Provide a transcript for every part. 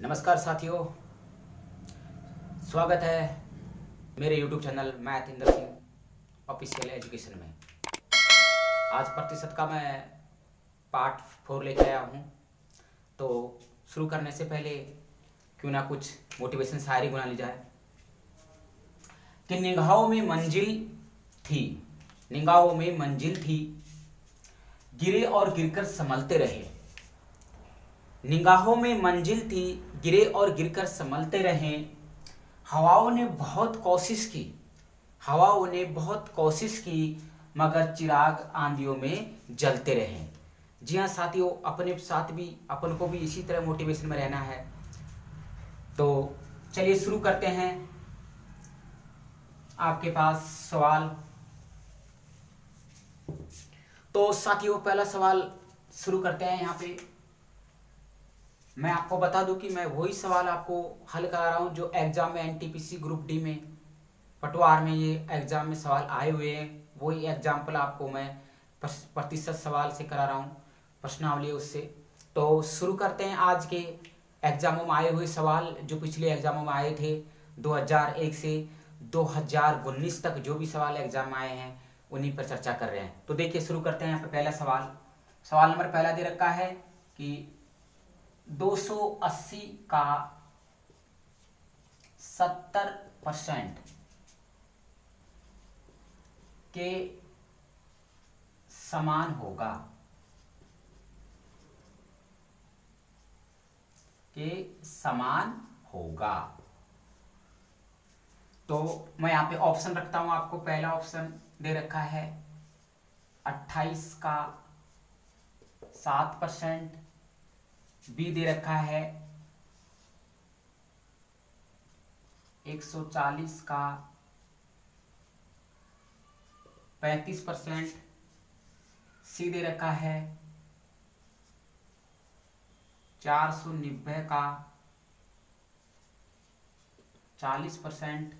नमस्कार साथियों, स्वागत है मेरे YouTube channel math Inder Singh official education में। आज प्रतिशत का मैं पार्ट 4 लेके आया हूँ। तो शुरू करने से पहले क्यों ना कुछ मोटिवेशन शायरी गुना ली जाए कि निगाहों में मंजिल थी, निगाहों में मंजिल थी, गिरे और गिरकर संभलते रहे। निगाहों में मंजिल थी, गिरे और गिरकर संभलते रहे। हवाओं ने बहुत कोशिश की, हवाओं ने बहुत कोशिश की, मगर चिराग आंधियों में जलते रहे। जी हाँ साथियों, अपने साथ भी अपन को भी इसी तरह मोटिवेशन में रहना है। तो चलिए शुरू करते हैं। आपके पास सवाल, तो साथियों पहला सवाल शुरू करते हैं। यहाँ पे मैं आपको बता दूं कि मैं वही सवाल आपको हल करा रहा हूं जो एग्जाम में एनटीपीसी ग्रुप डी में पटवार में ये एग्जाम में सवाल आए हुए हैं। वही एग्जाम्पल आपको मैं प्रतिशत सवाल से करा रहा हूं, प्रश्नावली उससे। तो शुरू करते हैं आज के एग्जामों में आए हुए सवाल जो पिछले एग्जामों में आए थे। 2001 से 2019 तक जो भी सवाल एग्जाम में आए हैं उन्हीं पर चर्चा कर रहे हैं। तो देखिए शुरू करते हैं। यहाँ पे पहला सवाल नंबर पहला दे रखा है कि 280 का 70% के समान होगा, के समान होगा। तो मैं यहां पे ऑप्शन रखता हूं आपको। पहला ऑप्शन दे रखा है 28 का 7%, बी दे रखा है 140 का 35%, सी दे रखा है 490 का 40%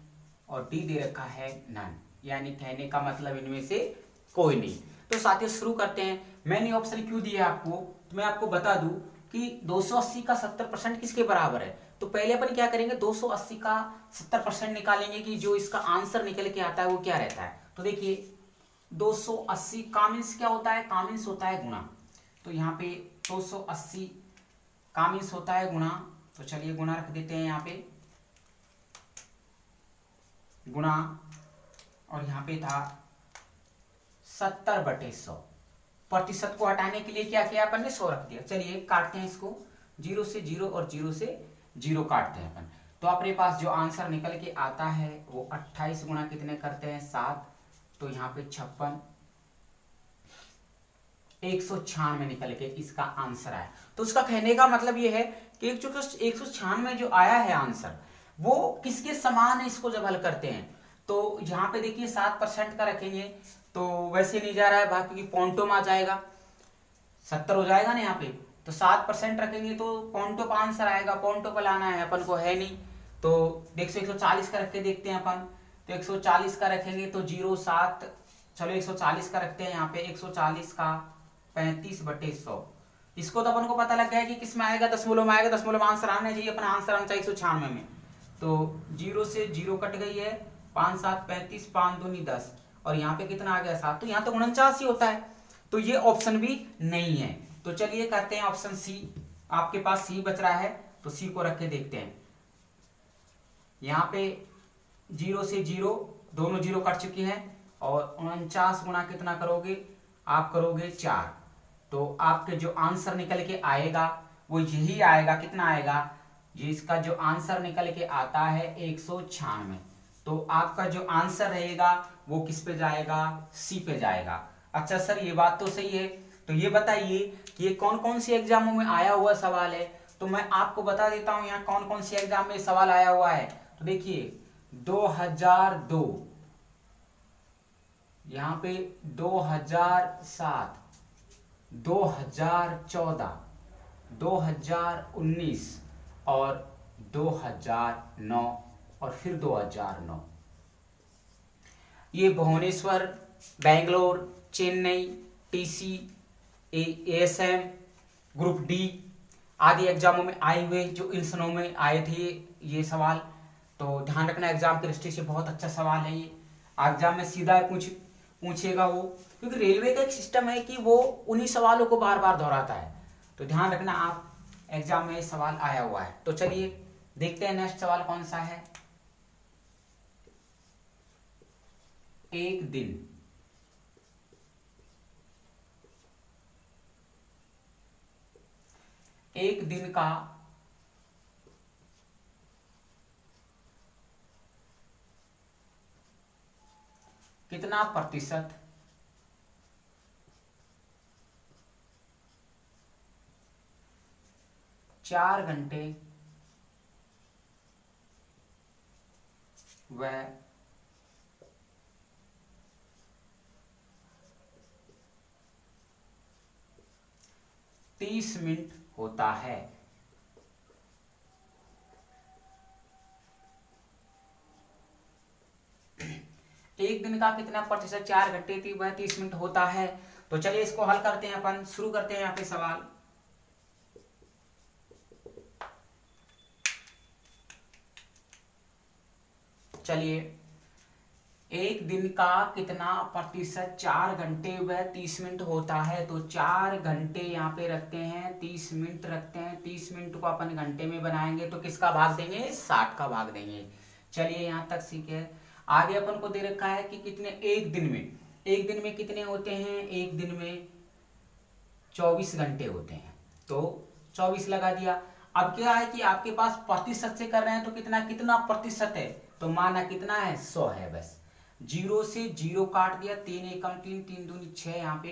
और डी दे रखा है नन। यानी कहने का मतलब इनमें से कोई नहीं। तो साथियों शुरू करते हैं। मैंने ऑप्शन क्यों दिया आपको, तो मैं आपको बता दूं कि 280 का 70% किसके बराबर है। तो पहले अपन क्या करेंगे, 280 का 70% निकालेंगे कि जो इसका आंसर निकल के आता है वो क्या रहता है। तो देखिए 280 का मीन्स क्या होता है, का मीन्स होता है गुणा। तो यहाँ पे 280 का मीन्स होता है गुणा। तो चलिए गुणा रख देते हैं यहाँ पे, गुणा। और यहाँ पे था 70/100। प्रतिशत को हटाने के लिए क्या किया अपन ने, 100 रख दिया। चलिए काटते हैं इसको, 0 से 0 और 0 से 0 काटते हैं अपन। तो अपने पास जो आंसर निकल के आता है वो 28 गुणा कितने करते हैं, 7। तो यहाँ पे 56, 196 निकल के इसका आंसर आया। तो उसका कहने का मतलब ये है कि 196 जो आया है आंसर वो किसके समान है, इसको जब हल करते हैं। तो यहाँ पे देखिए 7% का रखेंगे तो वैसे नहीं जा रहा है बाकी की पॉइंटों में आ जाएगा, 70 हो जाएगा ना यहाँ पे। तो 7% रखेंगे तो पॉइंटों पर आंसर आएगा, पॉइंटों पर लाना है अपन को है नहीं। तो 140 का रख के देखते हैं अपन। तो 140 का रखेंगे तो 0.7, चलो 140 का रखते हैं यहाँ पे। 140 का 35/100, इसको तो अपन को पता लग गया है कि किस में आएगा, दशमलव में आएगा। दशमलव आंसर आना चाहिए, अपना आंसर आना चाहिए 196 में। तो 0 से 0 कट गई है, 5 7 35, 5 दूनी 10 और यहाँ पे कितना आ गया 7। तो यहाँ तो 49 ही होता है। तो ये ऑप्शन भी नहीं है। तो चलिए करते हैं ऑप्शन सी। आपके पास सी बच रहा है तो सी को रख के देखते हैं। यहाँ पे 0 से 0, दोनों 0 कट चुकी हैं और 49 गुणा कितना करोगे, आप करोगे 4। तो आपके जो आंसर निकल के आएगा वो यही आएगा। कितना आएगा, ये इसका जो आंसर निकल के आता है 196। तो आपका जो आंसर रहेगा वो किस पे जाएगा, सी पे जाएगा। अच्छा सर ये बात तो सही है, तो ये बताइए कि ये कौन कौन सी एग्जामों में आया हुआ सवाल है। तो मैं आपको बता देता हूं यहाँ कौन कौन सी एग्जाम में सवाल आया हुआ है। तो देखिए 2002, यहाँ पे 2007, 2014, 2019 और 2009 और फिर 2009। ये Bhubaneswar, Bangalore, Chennai, TC, ASM, group D, आगे एग्जामों में आए हुए जो इन दिनों में आए थे ये सवाल, तो ध्यान रखना एग्जाम की दृष्टि से बहुत अच्छा सवाल है ये। एग्जाम में सीधा पूछेगा वो, क्योंकि रेलवे का एक सिस्टम है कि वो उन्हीं सवालों को बार बार दोहराता है, तो ध्यान रखना आप, एग्जाम में सवाल आया हुआ है। तो चलिए देखते हैं नेक्स्ट सवाल कौन सा है। एक दिन का कितना प्रतिशत चार घंटे व 30 मिनट होता है। एक दिन का कितना प्रतिशत 4 घंटे थी वह 30 मिनट होता है। तो चलिए इसको हल करते हैं, अपन शुरू करते हैं यहाँ पे सवाल। चलिए, एक दिन का कितना प्रतिशत 4 घंटे व 30 मिनट होता है। तो 4 घंटे यहाँ पे रखते हैं, 30 मिनट रखते हैं, 30 मिनट को अपन घंटे में बनाएंगे तो किसका भाग देंगे, 60 का भाग देंगे। चलिए यहाँ तक ठीक है। आगे अपन को दे रखा है कि कितने एक दिन में कितने होते हैं, एक दिन में 24 घंटे होते हैं, तो 24 लगा दिया। अब क्या है कि आपके पास प्रतिशत से कर रहे हैं तो कितना प्रतिशत है, तो माना कितना है, 100 है। बस 0 से 0 काट दिया, 3 एकम 3, 3 दूनी 6 यहाँ पे।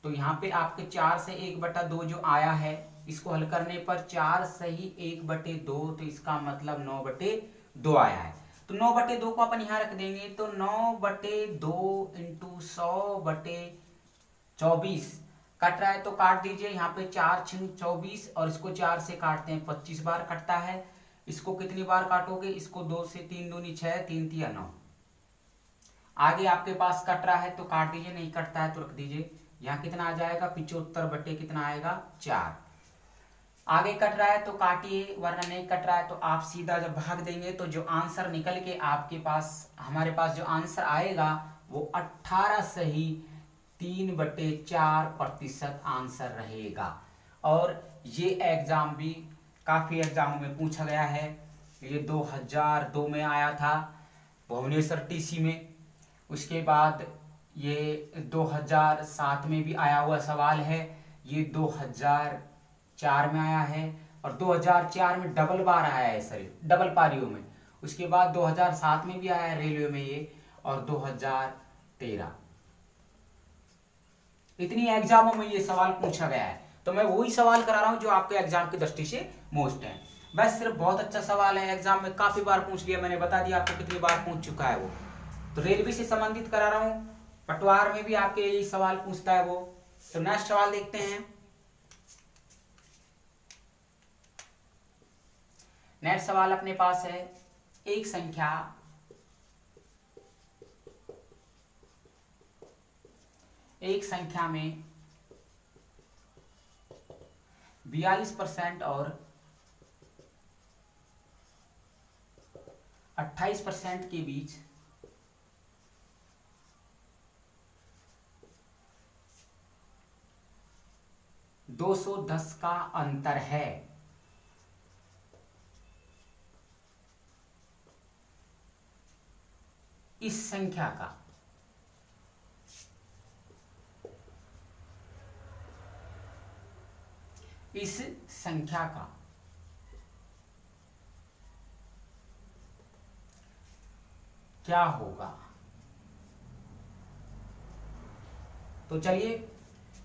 तो यहाँ पे आपके 4 से 1/2 जो आया है, इसको हल करने पर 4 सही 1/2, तो इसका मतलब 9/2 आया है। तो 9/2 को अपन यहाँ रख देंगे, तो 9/2 इंटू 100/24 कट रहा है तो काट दीजिए। यहाँ पे 4 6 24 और इसको 4 से काटते हैं, 25 बार कटता है। इसको कितनी बार काटोगे, इसको 2 से 3 दूनी 6, 3 तिया 9। आगे आपके पास कट रहा है तो काट दीजिए, नहीं कटता है तो रख दीजिए। यहाँ कितना आ जाएगा, 75 कितना आएगा, 4। आगे कट रहा है तो काटिए, वरना नहीं कट रहा है तो आप सीधा जब भाग देंगे तो जो आंसर निकल के आपके पास, हमारे पास जो आंसर आएगा वो 18 सही 3/4% आंसर रहेगा। और ये एग्जाम भी काफी एग्जामों में पूछा गया है। ये 2002 में आया था भुवनेश्वर टीसी में, उसके बाद ये 2007 में भी आया हुआ सवाल है, ये 2004 में आया है, और 2004 में डबल बार आया है, सॉरी डबल पारियों में। उसके बाद 2007 में भी आया है रेलवे में ये, और 2013। इतनी एग्जामों में ये सवाल पूछा गया है, तो मैं वही सवाल करा रहा हूं जो आपके एग्जाम की दृष्टि से मोस्ट है। बस सिर्फ बहुत अच्छा सवाल है, एग्जाम में काफी बार पूछ लिया, मैंने बता दिया आपको कितनी बार पूछ चुका है वो। तो रेलवे से संबंधित करा रहा हूं, पटवार में भी आपके यही सवाल पूछता है वो। तो नेक्स्ट सवाल देखते हैं। नेक्स्ट सवाल अपने पास है, एक संख्या में 42% और 28% के बीच 210 का अंतर है। इस संख्या का क्या होगा। तो चलिए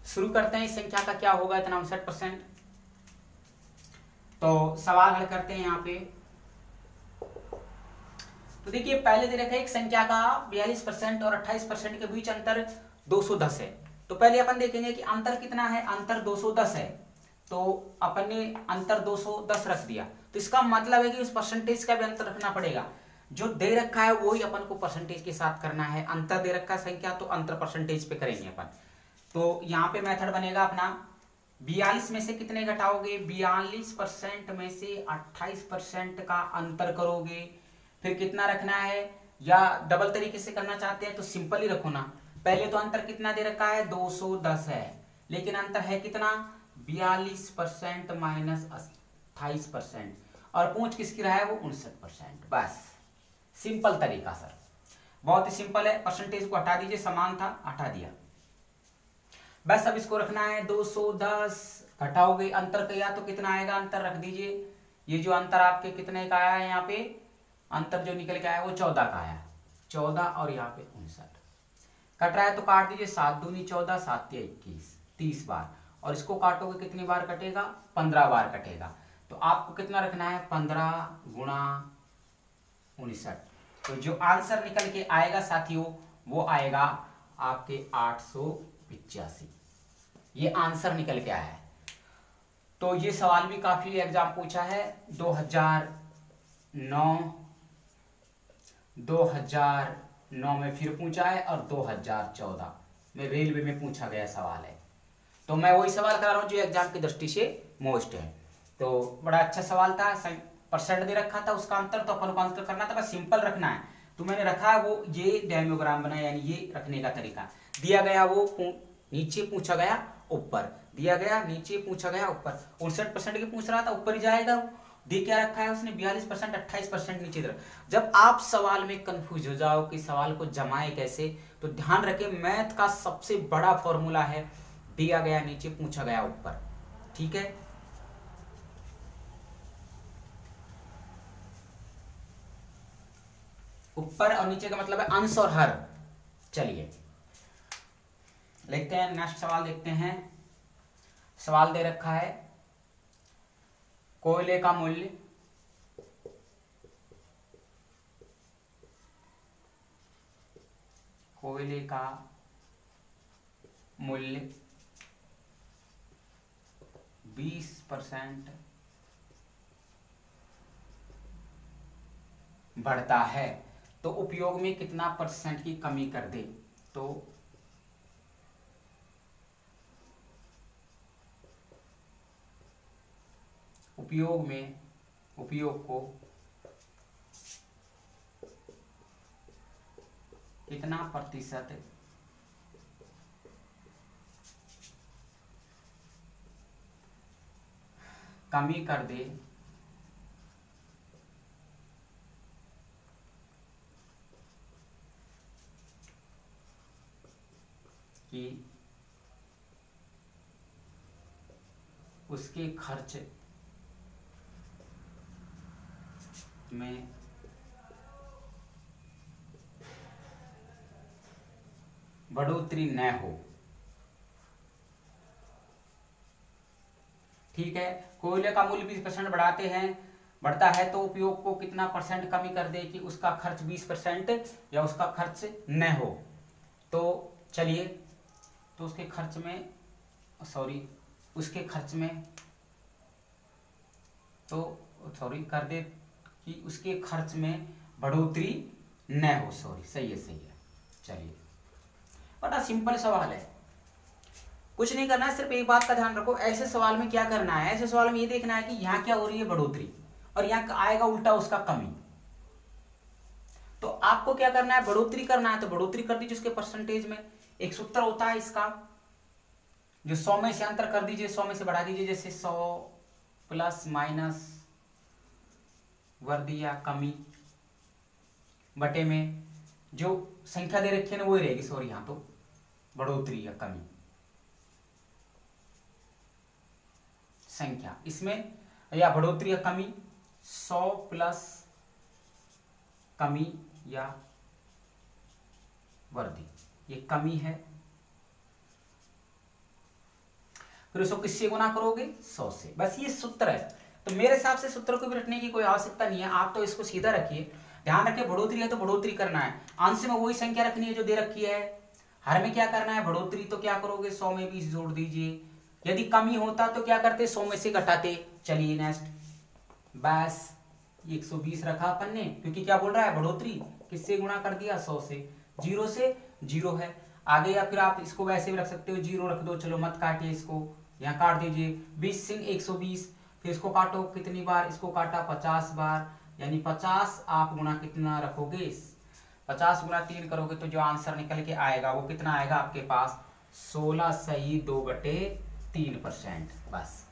शुरू करते हैं, इस संख्या का क्या होगा, इतना 59%। तो सवाल हल करते हैं यहाँ पे। तो देखिए पहले दे रखा है एक संख्या का 42% और 28% के बीच अंतर 210 है। तो पहले अपन देखेंगे कि अंतर कितना है, अंतर 210 है। तो अपन ने अंतर 210 रख दिया, तो इसका मतलब है कि उस परसेंटेज का भी अंतर रखना पड़ेगा। जो दे रखा है वही अपन को परसेंटेज के साथ करना है। अंतर दे रखा है संख्या, तो अंतर परसेंटेज पे करेंगे अपन। तो यहाँ पे मेथड बनेगा अपना 42 में से कितने घटाओगे? 42% में से 28% का अंतर करोगे। फिर कितना रखना है, या डबल तरीके से करना चाहते हैं तो सिंपल ही रखो ना। पहले तो अंतर कितना दे रखा है? 210 है, लेकिन अंतर है कितना? 42% माइनस 28%, और पूछ किसकी रहा है? वो 59%। बस सिंपल तरीका सर, बहुत ही सिंपल है। परसेंटेज को हटा दीजिए, समान था, हटा दिया। बस अब इसको रखना है 210, घटाओगे अंतर का तो कितना आएगा? अंतर रख दीजिए। ये जो अंतर आपके कितने का आया है, यहाँ पे अंतर जो निकल के आया वो 14 का आया, 14 और यहाँ पे 59। कट रहा है तो काट दीजिए, 7 दूनी 14, 7 या 21, 30 बार। और इसको काटोगे कितनी बार कटेगा? 15 बार कटेगा। तो आपको कितना रखना है? 15 गुणा 59। तो जो आंसर निकल के आएगा साथियों वो आएगा आपके 885। ये आंसर निकल के आया है। तो ये सवाल भी काफी एग्जाम पूछा है 2009 में फिर पूछा है, और 2014 में रेलवे में पूछा गया सवाल है। तो मैं वही सवाल करा रहा हूँ जो एग्जाम की दृष्टि से मोस्ट है। तो बड़ा अच्छा सवाल था, परसेंट दे रखा था उसका अंतर, तो अपन को आंसर करना था, बस सिंपल रखना है। तो मैंने रखा है वो ये डेमोग्राम बना, यानी ये रखने का तरीका दिया गया, वो नीचे पूछा गया ऊपर, दिया गया नीचे पूछा गया ऊपर। 59% की पूछ रहा था, ऊपर ही जाएगा वो। दी क्या रखा है उसने? 42%, 28% नीचे तरफ। जब आप सवाल में कंफ्यूज हो जाओ कि सवाल को जमाए कैसे, तो ध्यान रखें मैथ का सबसे बड़ा फॉर्मूला है दिया गया नीचे पूछा गया ऊपर। ठीक है, ऊपर और नीचे का मतलब है अंश और हर। चलिए लिखते हैं, नेक्स्ट सवाल देखते हैं। सवाल दे रखा है कोयले का मूल्य कोयले का मूल्य 20% बढ़ता है तो उपयोग में कितना % की कमी कर दे। तो उपयोग को कितना % कमी कर दे कि उसके खर्च में बढ़ोतरी न हो। ठीक है, कोयले का मूल्य 20% बढ़ता है तो उपयोग को कितना % कमी कर दे कि उसका खर्च 20% या उसका खर्च न हो। तो चलिए, तो उसके खर्च में कर दे कि उसके खर्च में बढ़ोतरी न हो। सही है। चलिए, बड़ा सिंपल सवाल है, कुछ नहीं करना है, सिर्फ एक बात का ध्यान रखो। ऐसे सवाल में क्या करना है? ऐसे सवाल में ये देखना है कि यहाँ क्या हो रही है? बढ़ोतरी, और यहाँ आएगा उल्टा उसका कमी। तो आपको क्या करना है? बढ़ोतरी करना है तो बढ़ोतरी कर दीजिए उसके परसेंटेज में। एक सूत्र होता है इसका, जो 100 में से अंतर कर दीजिए, 100 में से बढ़ा दीजिए, जैसे 100 प्लस माइनस वृद्धि या कमी बटे में जो संख्या दे रखी है ना वो ही रहेगी। सॉरी, यहां तो बढ़ोतरी या कमी संख्या, इसमें या बढ़ोतरी या कमी 100 प्लस कमी या वृद्धि, ये कमी है। फिर उसको किससे गुना करोगे? 100 से। बस ये सूत्र है। तो मेरे हिसाब से सूत्र को भी रखने की कोई आवश्यकता नहीं है, आप तो इसको सीधा रखिए। ध्यान रखिए, बढ़ोतरी है तो बढ़ोतरी करना है, अंश में वही संख्या रखनी है जो दे रखी है। हर में क्या करना है? बढ़ोतरी, तो क्या करोगे? 100 में 20 जोड़ दीजिए। यदि कमी होता तो क्या करते? 100 में से घटाते। चलिए नेक्स्ट, बस 120 रखा अपन ने, क्योंकि क्या बोल रहा है? बढ़ोतरी। किससे गुणा कर दिया? 100 से। 0 से 0 है आगे, या फिर आप इसको वैसे भी रख सकते हो, 0 रख दो, चलो मत काटिए इसको। यहाँ काट दीजिए 20 सिंह 120, फिर इसको काटो कितनी बार, इसको काटा 50 बार, यानी 50 आप गुना कितना रखोगे, 50 गुना 3 करोगे तो जो आंसर निकल के आएगा वो कितना आएगा आपके पास 16 सही 2/3%। बस।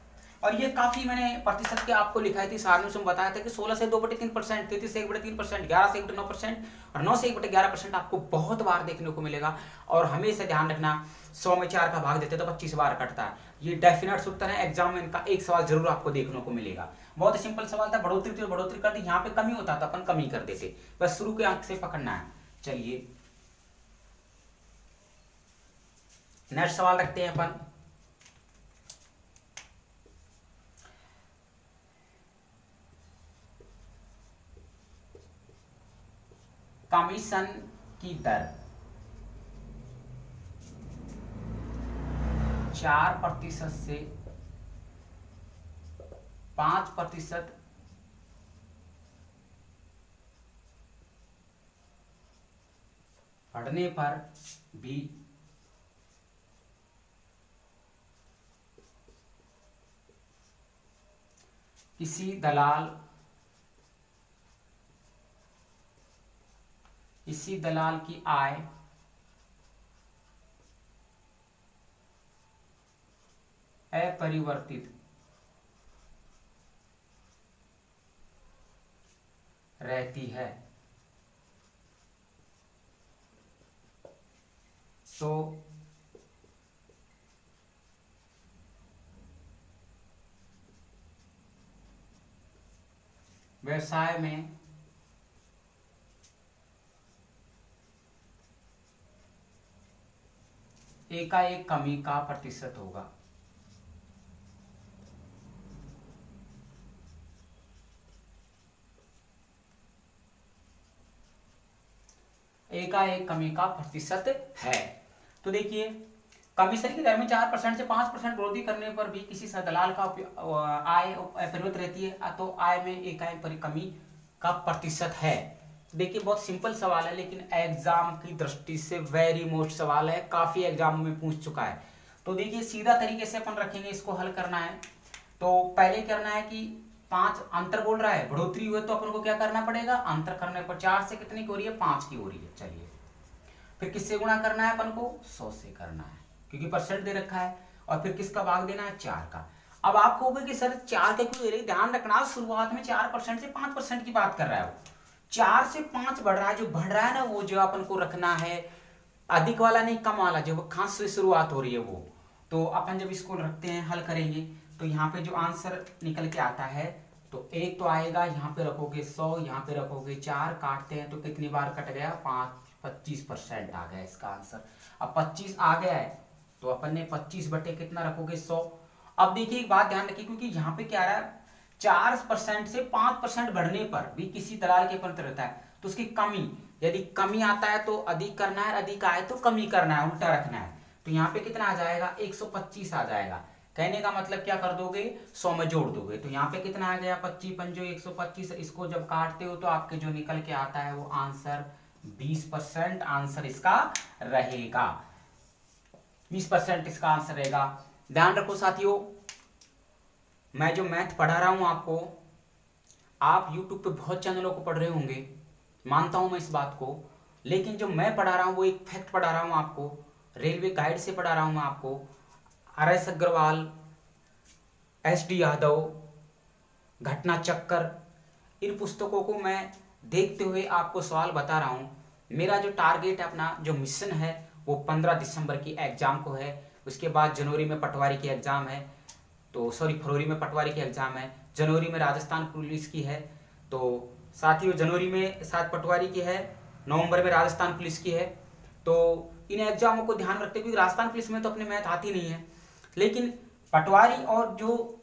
और ये काफी मैंने प्रतिशत के आपको लिखाई थी, सारणी में बताया था कि 16 से 2/3%, 33 से 1/3%, 11 से 1/9% और 9 से 1/11% आपको बहुत बार देखने को मिलेगा। और हमेशा ध्यान रखना 100 में 4 का भाग देते तो 25 बार कटता है। ये डेफिनेट उत्तर है, एग्जाम में इनका एक सवाल जरूर आपको देखने को मिलेगा। बहुत ही सिंपल सवाल था, बढ़ोतरी थी बढ़ोतरी कर दी, यहाँ पे कमी होता था अपन कमी कर देते, बस शुरू के अंक से पकड़ना है। चलिए नेक्स्ट सवाल रखते हैं अपन। कमीशन की दर 4% से 5% बढ़ने पर भी किसी दलाल की आय अपरिवर्तित रहती है, तो व्यवसाय में एकाएक कमी का प्रतिशत होगा। एकाएक कमी का प्रतिशत है। तो देखिए कमीशन की दर में 4% से 5% वृद्धि करने पर भी किसी दलाल का आय अपरिवर्तित रहती है, तो आय में एकाएक कमी का प्रतिशत है। देखिए बहुत सिंपल सवाल है, लेकिन एग्जाम की दृष्टि से वेरी मोस्ट सवाल है, काफी एग्जाम में पूछ चुका है। तो देखिए सीधा तरीके से अपन रखेंगे, इसको हल करना है। तो पहले करना है कि 5 अंतर बोल रहा है, बढ़ोतरी हुई तो अपन को क्या करना पड़ेगा, अंतर करने पर 4 से कितनी की हो रही है, 5 की हो रही है। चलिए फिर किससे गुणा करना है अपन को, 100 से करना है, क्योंकि परसेंट दे रखा है। और फिर किसका भाग देना है, 4 का। अब आप कहोगे कि सर 4 का क्यों दे रहे, ध्यान रखना शुरुआत में 4% से 5% की बात कर रहा है वो, 4 से 5 बढ़ रहा है, जो बढ़ रहा है ना वो जो अपन को रखना है अधिक वाला नहीं कम वाला, जो खास से शुरुआत हो रही है वो। तो अपन जब इसको रखते हैं हल करेंगे तो यहाँ पे जो आंसर निकल के आता है, तो एक तो आएगा, यहाँ पे रखोगे 100, यहाँ पे रखोगे 4, काटते हैं तो कितनी बार कट गया, 25% आ गया इसका आंसर। अब 25 आ गया है तो अपन ने 25 बटे कितना रखोगे, 100। अब देखिए एक बात ध्यान रखिए, क्योंकि यहाँ पे क्या रहा है 4% से 5% बढ़ने पर भी किसी दलाल के पंत्र रहता है, तो उसकी कमी, यदि कमी आता है तो अधिक करना है, अधिक आए तो कमी करना है, उल्टा रखना है। तो यहाँ पे कितना आ जाएगा, 125 आ जाएगा। कहने का मतलब क्या कर दोगे, 100 में जोड़ दोगे, तो यहाँ पे कितना आ गया, 25 पंजो 125। इसको जब काटते हो तो आपके जो निकल के आता है वो आंसर 20% आंसर इसका रहेगा, 20% इसका आंसर रहेगा। ध्यान रखो साथियों, मैं जो मैथ पढ़ा रहा हूं आपको, आप YouTube पे बहुत चैनलों को पढ़ रहे होंगे, मानता हूं मैं इस बात को, लेकिन जो मैं पढ़ा रहा हूं वो एक फैक्ट पढ़ा रहा हूं आपको, रेलवे गाइड से पढ़ा रहा हूं मैं आपको। RS अग्रवाल, SD यादव, घटना चक्कर, इन पुस्तकों को मैं देखते हुए आपको सवाल बता रहा हूं। मेरा जो टारगेट है, अपना जो मिशन है वो 15 दिसंबर की एग्जाम को है। उसके बाद जनवरी में पटवारी की एग्जाम है, तो फरवरी में पटवारी की एग्जाम है, जनवरी में राजस्थान पुलिस की है, तो साथियों जनवरी में शायद पटवारी की है, नवंबर में राजस्थान पुलिस की है। तो इन एग्जामों को ध्यान रखते, क्योंकि राजस्थान पुलिस में तो अपने मैथ आती नहीं है, लेकिन पटवारी और जो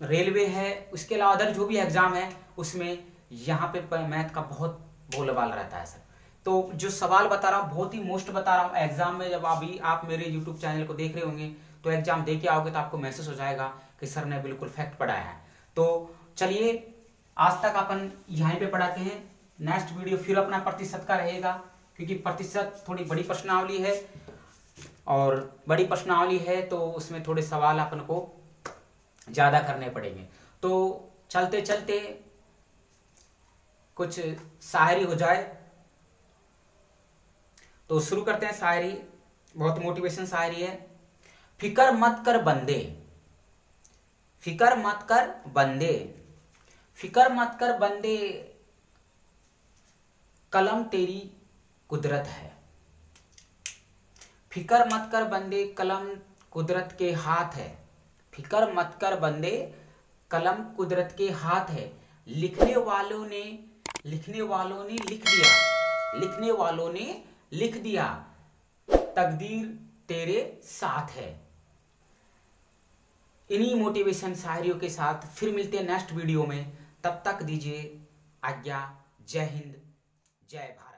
रेलवे है उसके अलावा अदर जो भी एग्जाम है उसमें यहाँ पे मैथ का बहुत बोलबाला रहता है सर। तो जो सवाल बता रहा हूँ बहुत ही मोस्ट बता रहा हूँ, एग्जाम में जब अभी आप मेरे यूट्यूब चैनल को देख रहे होंगे तो एग्जाम दे के आओगे तो आपको महसूस हो जाएगा कि सर ने बिल्कुल फैक्ट पढ़ाया है। तो चलिए आज तक अपन यहीं पे पढ़ाते हैं, नेक्स्ट वीडियो फिर अपना प्रतिशत का रहेगा, क्योंकि प्रतिशत थोड़ी बड़ी प्रश्नावली है और बड़ी प्रश्नावली है तो उसमें थोड़े सवाल अपन को ज़्यादा करने पड़ेंगे। तो चलते चलते कुछ शायरी हो जाए तो शुरू करते हैं शायरी। बहुत मोटिवेशन शायरी है। फिकर मत कर बंदे, फिकर मत कर बंदे, फिकर मत कर बंदे, कलम तेरी कुदरत है। फिकर मत कर बंदे, कलम कुदरत के हाथ है। फिकर मत कर बंदे, कलम कुदरत के हाथ है। लिखने वालों ने लिख दिया, लिखने वालों ने लिख दिया, तकदीर तेरे साथ है। इन्हीं मोटिवेशन शायरियों के साथ फिर मिलते हैं नेक्स्ट वीडियो में। तब तक दीजिए आज्ञा। जय हिंद, जय भारत।